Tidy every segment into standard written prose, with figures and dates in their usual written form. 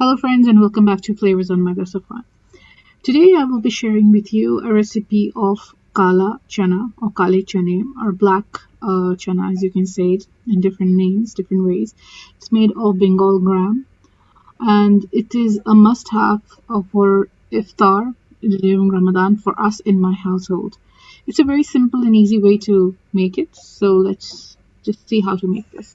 Hello friends and welcome back to Flavors on my Dastarkhwan. Today I will be sharing with you a recipe of Kala Chana or Kale Chane or black chana, as you can say it in different names, different ways. It's made of Bengal gram and it is a must-have for iftar during Ramadan for us in my household. It's a very simple and easy way to make it, so let's just see how to make this.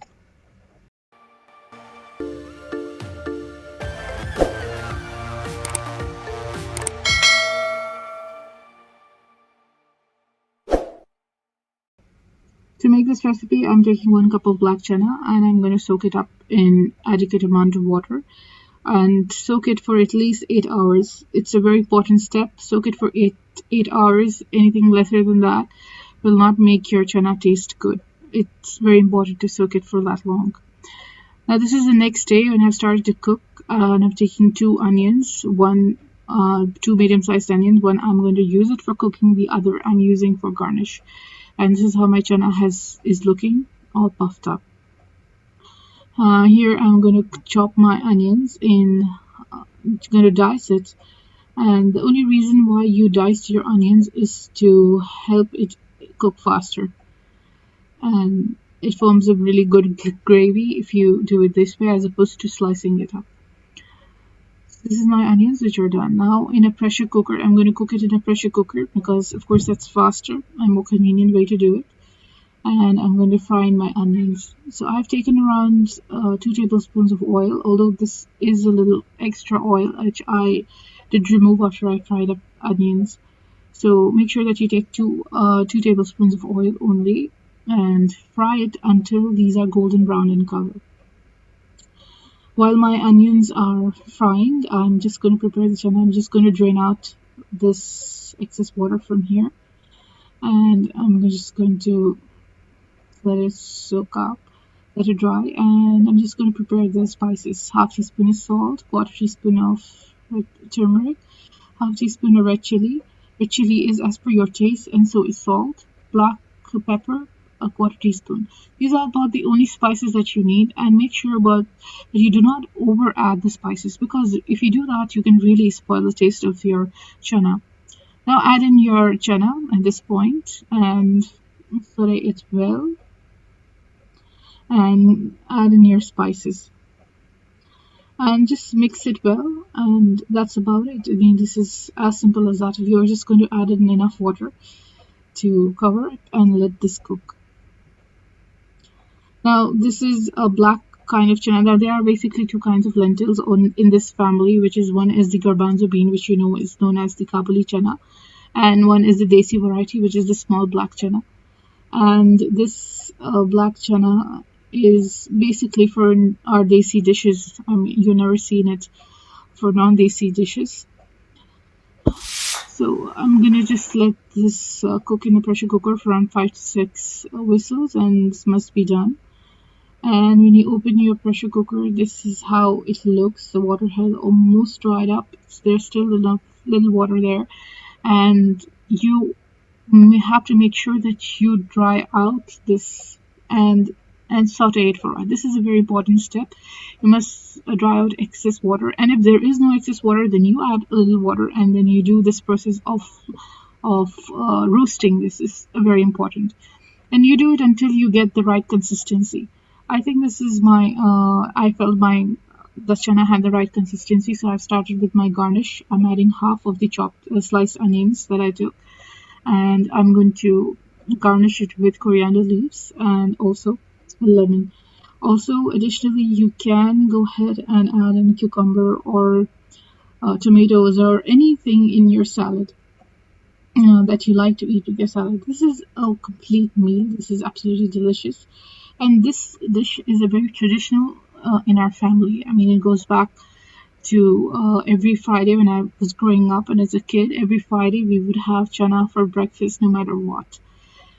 To make this recipe, I'm taking 1 cup of black chana and I'm going to soak it up in adequate amount of water and soak it for at least 8 hours. It's a very important step. Soak it for 8 hours. Anything lesser than that will not make your chana taste good. It's very important to soak it for that long. Now this is the next day when I've started to cook and I've taken 2 onions, two medium-sized onions. One I'm going to use it for cooking, the other I'm using for garnish. And this is how my chana is looking, all puffed up. Here I'm going to chop my onions going to dice it, and the only reason why you dice your onions is to help it cook faster, and it forms a really good gravy if you do it this way as opposed to slicing it up. This is my onions which are done. Now in a pressure cooker, I'm going to cook it in a pressure cooker because of course that's faster and more convenient way to do it. And I'm going to fry in my onions. So I've taken around 2 tablespoons of oil, although this is a little extra oil which I did remove after I fried up onions. So make sure that you take 2 tablespoons of oil only and fry it until these are golden brown in color. While my onions are frying, I'm just going to prepare the chana. I'm just going to drain out this excess water from here. And I'm just going to let it soak up, let it dry. And I'm just going to prepare the spices. Half teaspoon of salt, 1/4 teaspoon of turmeric, 1/2 teaspoon of red chili. Red chili is as per your taste, and so is salt. Black pepper, 1/4 teaspoon. These are about the only spices that you need, and make sure that you do not over add the spices, because if you do that you can really spoil the taste of your chana. Now add in your chana at this point and saute it well and add in your spices and just mix it well, and that's about it. I mean, this is as simple as that. You're just going to add in enough water to cover it and let this cook. Now this is a black kind of chana. Now there are basically 2 kinds of lentils in this family, which is one is the garbanzo bean, which you know is known as the Kabuli chana, and one is the desi variety, which is the small black chana. And this black chana is basically for our desi dishes. I mean, you've never seen it for non-desi dishes. So I'm gonna just let this cook in the pressure cooker for around 5 to 6 whistles, and this must be done. And when you open your pressure cooker, this is how it looks. The water has almost dried up. There's still enough little water there, and you have to make sure that you dry out this and saute it for a while. This is a very important step. You must dry out excess water, and if there is no excess water, then you add a little water, and then you do this process of roasting. This is very important, and you do it until you get the right consistency. I think this is I felt the chana had the right consistency, so I've started with my garnish. I'm adding half of the chopped sliced onions that I took, and I'm going to garnish it with coriander leaves and also lemon. Also, additionally, you can go ahead and add in cucumber or tomatoes or anything in your salad that you like to eat with your salad. This is a complete meal. This is absolutely delicious. And this dish is a very traditional in our family. I mean, it goes back to every Friday when I was growing up, and as a kid, every Friday we would have chana for breakfast no matter what.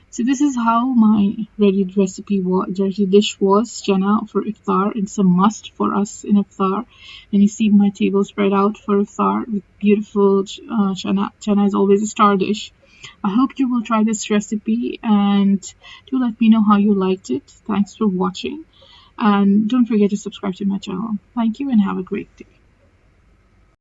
So this is how my ready dish was, chana for iftar. It's a must for us in iftar. And you see my table spread out for iftar with beautiful chana. Chana is always a star dish. I hope you will try this recipe and do let me know how you liked it. Thanks for watching, and don't forget to subscribe to my channel. Thank you and have a great day.